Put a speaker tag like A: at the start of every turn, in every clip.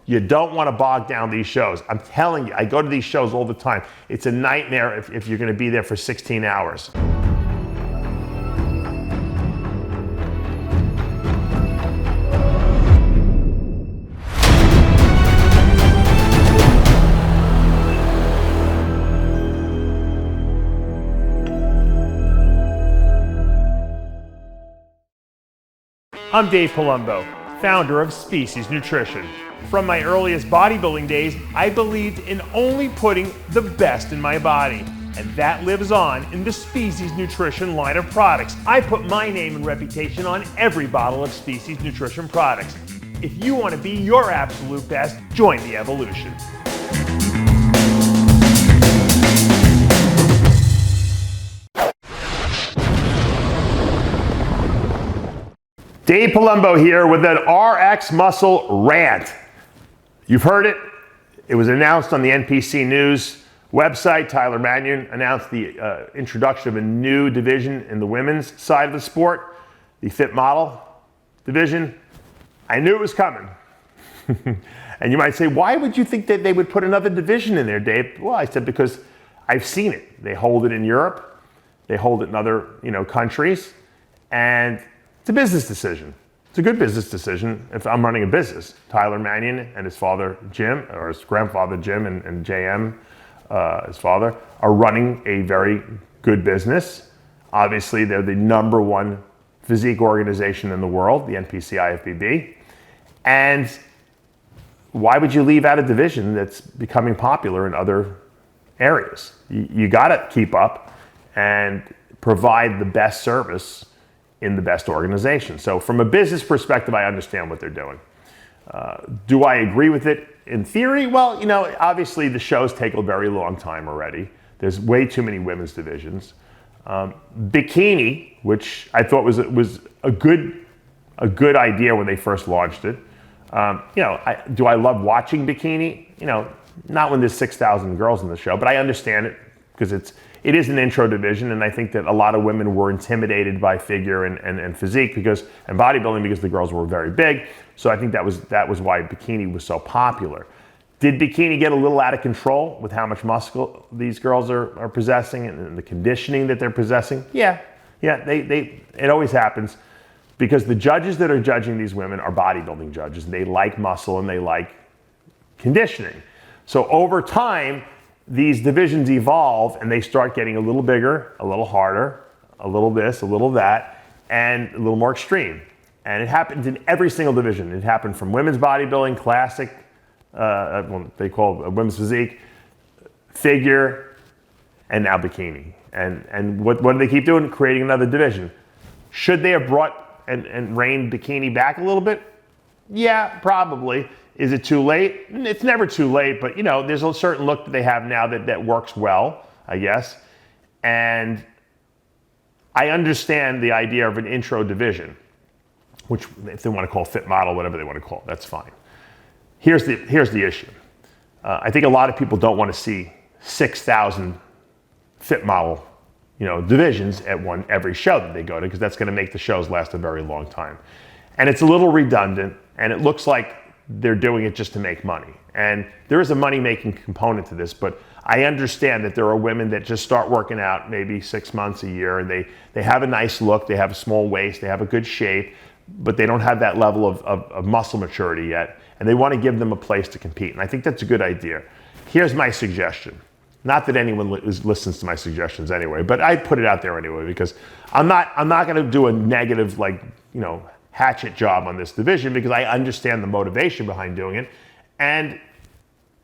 A: You don't want to bog down these shows. I'm telling you, I go to these shows all the time. It's a nightmare if you're going to be there for 16 hours. I'm Dave Palumbo, founder of Species Nutrition. From my earliest bodybuilding days, I believed in only putting the best in my body. And that lives on in the Species Nutrition line of products. I put my name and reputation on every bottle of Species Nutrition products. If you want to be your absolute best, join the evolution. Dave Palumbo here with an RxMuscle rant. You've heard it. It was announced on the NPC News website. Tyler Mannion announced the introduction of a new division in the women's side of the sport, the fit model division. I knew it was coming. And you might say, why would you think that they would put another division in there, Dave? Well, I said, because I've seen it. They hold it in Europe. They hold it in other, countries. And it's a business decision. It's a good business decision if I'm running a business. Tyler Mannion and his father, Jim, or his grandfather, Jim, and JM, his father, are running a very good business. Obviously, they're the #1 physique organization in the world, the NPC IFBB. And why would you leave out a division that's becoming popular in other areas? You got to keep up and provide the best service in the best organization. So from a business perspective, I understand what they're doing. Do I agree with it in theory? Well, obviously the shows take a very long time already. There's way too many women's divisions. Bikini, which I thought was a good idea when they first launched it. Do I love watching bikini? Not when there's 6,000 girls in the show, but I understand it because it is an intro division, and I think that a lot of women were intimidated by figure and physique and bodybuilding because the girls were very big. So I think that was why bikini was so popular. Did bikini get a little out of control with how much muscle these girls are possessing and the conditioning that they're possessing? Yeah, it always happens because the judges that are judging these women are bodybuilding judges. They like muscle and they like conditioning. So over time, these divisions evolve and they start getting a little bigger, a little harder, a little this, a little that, and a little more extreme. And it happens in every single division. It happened from women's bodybuilding, classic, they call it women's physique, figure, and now bikini. And what do they keep doing? Creating another division. Should they have brought and reined bikini back a little bit? Yeah, probably. Is it too late? It's never too late, but there's a certain look that they have now that works well, I guess. And I understand the idea of an intro division, which if they want to call fit model, whatever they want to call it, that's fine. Here's the issue. I think a lot of people don't want to see 6,000 fit model, divisions at every show that they go to, because that's going to make the shows last a very long time. And it's a little redundant, and it looks like they're doing it just to make money. And there is a money-making component to this, but I understand that there are women that just start working out maybe 6 months, a year, and they have a nice look, they have a small waist, they have a good shape, but they don't have that level of muscle maturity yet, and they want to give them a place to compete. And I think that's a good idea. Here's my suggestion. Not that anyone listens to my suggestions anyway, but I put it out there anyway because I'm not going to do a negative, hatchet job on this division because I understand the motivation behind doing it, and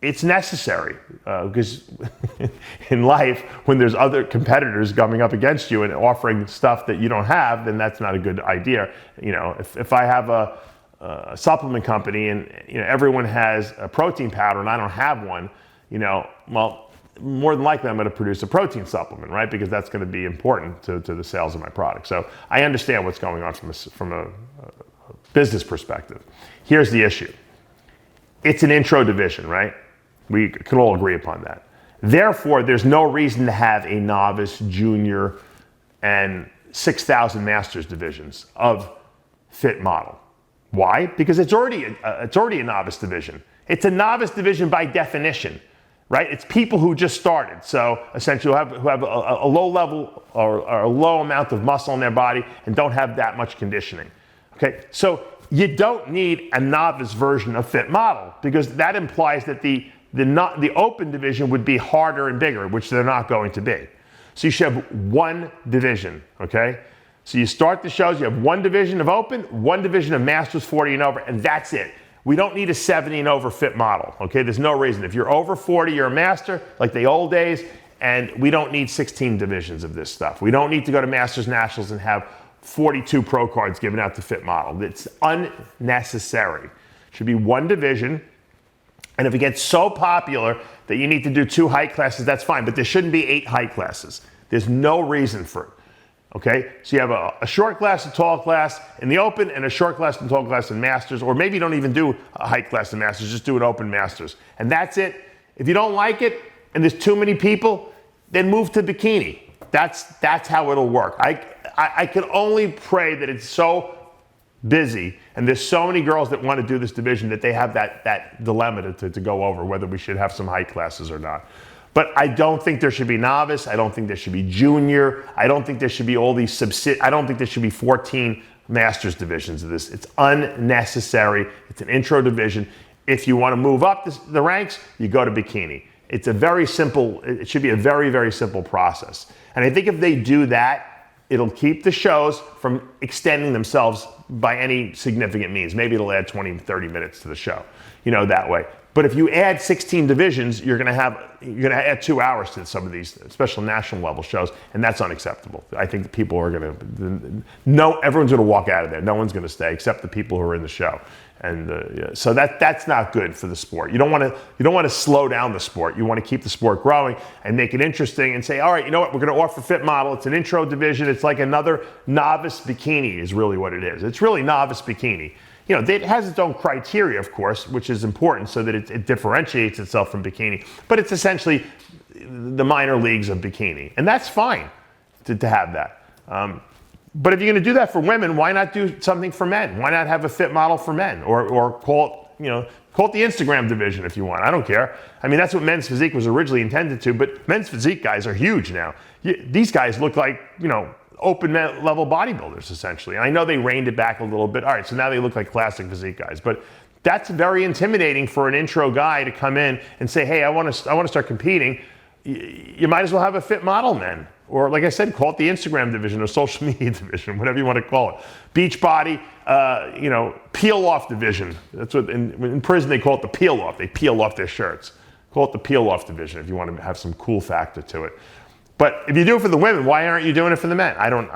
A: it's necessary because in life, when there's other competitors coming up against you and offering stuff that you don't have, then that's not a good idea. If I have a supplement company and everyone has a protein powder and I don't have one, well, more than likely I'm going to produce a protein supplement, right? Because that's going to be important to the sales of my product. So I understand what's going on from a business perspective. Here's the issue. It's an intro division, right? We can all agree upon that. Therefore, there's no reason to have a novice, junior, and 6,000 masters divisions of fit model. Why? Because it's already a novice division. It's a novice division by definition, right? It's people who just started. So essentially who have a low level or a low amount of muscle in their body and don't have that much conditioning. Okay, so you don't need a novice version of Fit Model because that implies that the open division would be harder and bigger, which they're not going to be. So you should have one division, okay? So you start the shows, you have one division of open, one division of masters 40 and over, and that's it. We don't need a 70 and over Fit Model, okay? There's no reason. If you're over 40, you're a master, like the old days, and we don't need 16 divisions of this stuff. We don't need to go to Masters Nationals and have 42 pro cards given out to Fit Model. It's unnecessary. It should be one division, and if it gets so popular that you need to do 2 height classes, that's fine, but there shouldn't be 8 height classes. There's no reason for it. Okay, so you have a short class, a tall class in the open, and a short class and tall class in masters, or maybe you don't even do a height class in masters, just do an open masters. And that's it. If you don't like it, and there's too many people, then move to bikini. That's how it'll work. I can only pray that it's so busy, and there's so many girls that want to do this division that they have that dilemma to go over, whether we should have some height classes or not. But I don't think there should be novice. I don't think there should be junior. I don't think there should be all these I don't think there should be 14 masters divisions of this. It's unnecessary. It's an intro division. If you want to move up the ranks, you go to bikini. It's a very simple, it should be a very, very simple process. And I think if they do that, it'll keep the shows from extending themselves by any significant means. Maybe it'll add 20, 30 minutes to the show, that way. But if you add 16 divisions, you're going to add 2 hours to some of these special national level shows, and that's unacceptable. I think people are going to, everyone's going to walk out of there. No one's going to stay except the people who are in the show. And so that's not good for the sport. You don't want to slow down the sport. You want to keep the sport growing and make it interesting and say, all right, you know what? We're going to offer Fit Model. It's an intro division. It's like another novice bikini is really what it is. It's really novice bikini. It has its own criteria, of course, which is important so that it differentiates itself from bikini. But it's essentially the minor leagues of bikini. And that's fine to have that. But if you're going to do that for women, why not do something for men? Why not have a Fit Model for men? Or call it the Instagram division if you want. I don't care. I mean, that's what men's physique was originally intended to, but men's physique guys are huge now. These guys look like, open level bodybuilders, essentially. And I know they reined it back a little bit. All right, so now they look like classic physique guys. But that's very intimidating for an intro guy to come in and say, hey, I want to start competing. You might as well have a Fit Model then. Or like I said, call it the Instagram division or social media division, whatever you want to call it. Beach body, peel off division. That's what in prison they call it the peel off. They peel off their shirts. Call it the peel off division if you want to have some cool factor to it. But if you do it for the women, why aren't you doing it for the men? I don't.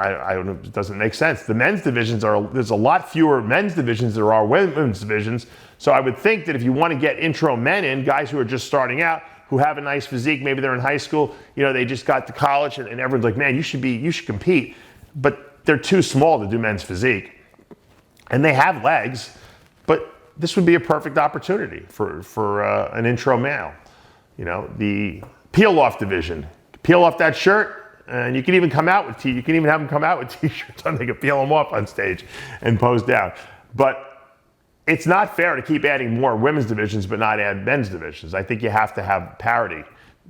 A: It doesn't make sense. The men's divisions there's a lot fewer men's divisions than there are women's divisions. So I would think that if you want to get intro men in, guys who are just starting out, who have a nice physique, maybe they're in high school, they just got to college and everyone's like, man, you should compete. But they're too small to do men's physique. And they have legs, but this would be a perfect opportunity for an intro male. The peel off division. Peel off that shirt, and you can even come out with you can even have them come out with t-shirts on. They can peel them off on stage and pose down. But it's not fair to keep adding more women's divisions but not add men's divisions. I think you have to have parity.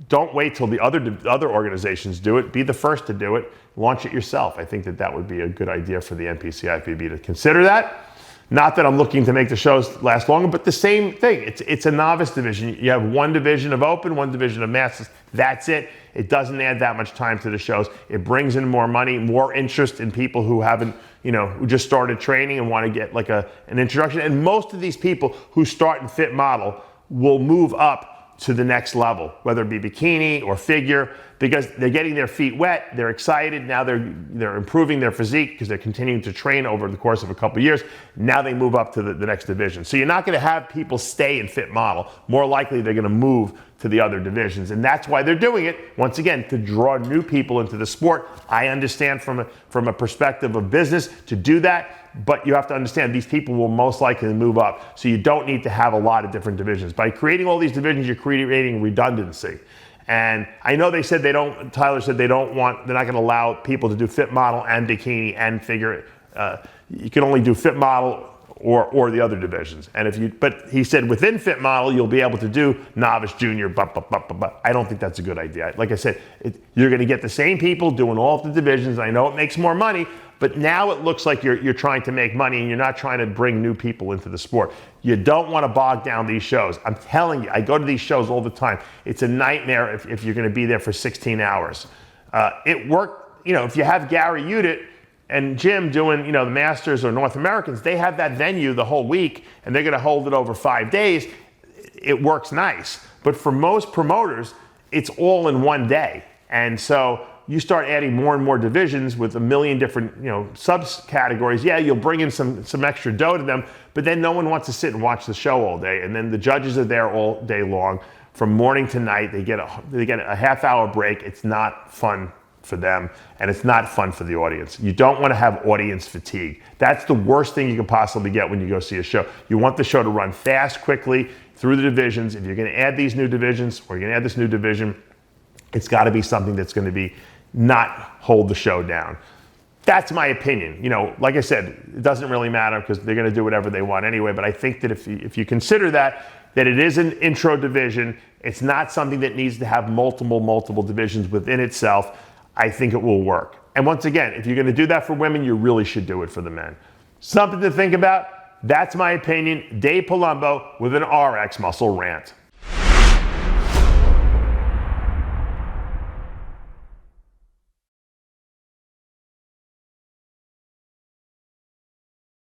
A: Don't wait till the other organizations do it. Be the first to do it. Launch it yourself. I think that would be a good idea for the NPC-IFBB to consider that. Not that I'm looking to make the shows last longer, but the same thing. It's a novice division. You have one division of open, one division of masters. That's it. It doesn't add that much time to the shows. It brings in more money, more interest in people who haven't, who just started training and want to get like an introduction. And most of these people who start in Fit Model will move up to the next level, whether it be bikini or figure, because they're getting their feet wet, they're excited, now they're improving their physique because they're continuing to train over the course of a couple of years. Now they move up to the next division. So you're not going to have people stay in Fit Model. More likely they're going to move to the other divisions. And that's why they're doing it, once again, to draw new people into the sport. I understand from a perspective of business to do that, but you have to understand these people will most likely move up. So you don't need to have a lot of different divisions. By creating all these divisions, you're creating redundancy. And I know Tyler said they're not going to allow people to do Fit Model and bikini and figure. You can only do Fit Model or the other divisions. And but he said within Fit Model, you'll be able to do novice, junior, but I don't think that's a good idea. Like I said, you're going to get the same people doing all of the divisions. I know it makes more money, but now it looks like you're trying to make money and you're not trying to bring new people into the sport. You don't want to bog down these shows. I'm telling you, I go to these shows all the time. It's a nightmare if you're going to be there for 16 hours. It worked, if you have Gary Udit and Jim doing, the Masters or North Americans, they have that venue the whole week and they're going to hold it over 5 days. It works nice. But for most promoters, it's all in one day. And so you start adding more and more divisions with a million different, subcategories. Yeah, you'll bring in some extra dough to them, but then no one wants to sit and watch the show all day. And then the judges are there all day long from morning to night. They get a half-hour break. It's not fun for them, and it's not fun for the audience. You don't want to have audience fatigue. That's the worst thing you can possibly get when you go see a show. You want the show to run fast, quickly, through the divisions. If you're going to add these new divisions, or you're going to add this new division, it's got to be something that's going to be not hold the show down. That's my opinion. Like I said, it doesn't really matter because they're going to do whatever they want anyway, but I think that if you consider that it is an intro division, it's not something that needs to have multiple divisions within itself, I think it will work. And once again, if you're going to do that for women, you really should do it for the men. Something to think about. That's my opinion. Dave Palumbo with an RxMuscle rant.